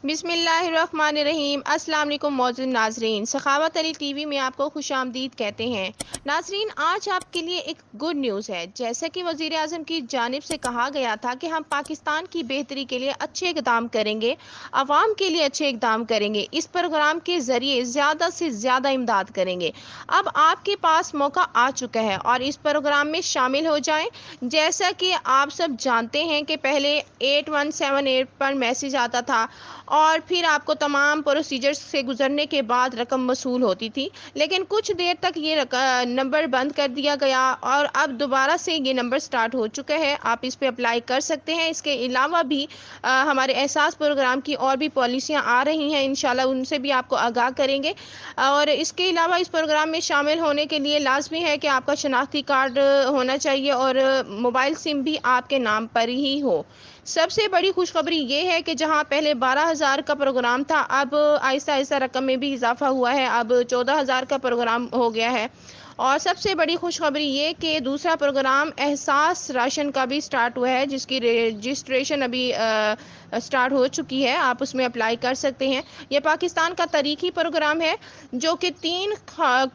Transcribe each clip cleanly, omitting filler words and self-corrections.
बिस्मिल्लाहिर्रहमानिर्रहीम। अस्सलाम वालेकुम मौजूद नाजरीन, सखावत अली टीवी में आपको खुश आमदीद कहते हैं। नाजरीन, आज आपके लिए एक गुड न्यूज़ है। जैसा कि वज़ीर आज़म की जानिब से कहा गया था कि हम पाकिस्तान की बेहतरी के लिए अच्छे इक़दाम करेंगे, आवाम के लिए अच्छे इक़दाम करेंगे, इस प्रोग्राम के ज़रिए ज़्यादा से ज़्यादा इमदाद करेंगे। अब आपके पास मौका आ चुका है और इस प्रोग्राम में शामिल हो जाएं। जैसा कि आप सब जानते हैं कि पहले 8178 पर मैसेज आता था और फिर आपको तमाम प्रोसीजर्स से गुजरने के बाद रकम वसूल होती थी, लेकिन कुछ देर तक ये नंबर बंद कर दिया गया और अब दोबारा से ये नंबर स्टार्ट हो चुका है। आप इस पे अप्लाई कर सकते हैं। इसके अलावा भी हमारे एहसास प्रोग्राम की और भी पॉलिसियां आ रही हैं, इंशाल्लाह उनसे भी आपको आगाह करेंगे। और इसके अलावा इस प्रोग्राम में शामिल होने के लिए लाजमी है कि आपका शनाख्ती कार्ड होना चाहिए और मोबाइल सिम भी आपके नाम पर ही हो। सबसे बड़ी खुशखबरी ये है कि जहां पहले 12,000 का प्रोग्राम था, अब आहिस्ता आहिस्ता रकम में भी इजाफा हुआ है, अब 14,000 का प्रोग्राम हो गया है। और सबसे बड़ी खुशखबरी ये कि दूसरा प्रोग्राम एहसास राशन का भी स्टार्ट हुआ है, जिसकी रजिस्ट्रेशन अभी स्टार्ट हो चुकी है। आप उसमें अप्लाई कर सकते हैं। ये पाकिस्तान का तारीखी प्रोग्राम है जो कि 3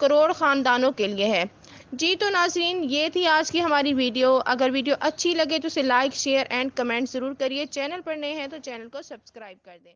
करोड़ ख़ानदानों के लिए है। जी तो नाजरीन, ये थी आज की हमारी वीडियो। अगर वीडियो अच्छी लगे तो इसे लाइक शेयर एंड कमेंट ज़रूर करिए। चैनल पर नए हैं तो चैनल को सब्सक्राइब कर दें।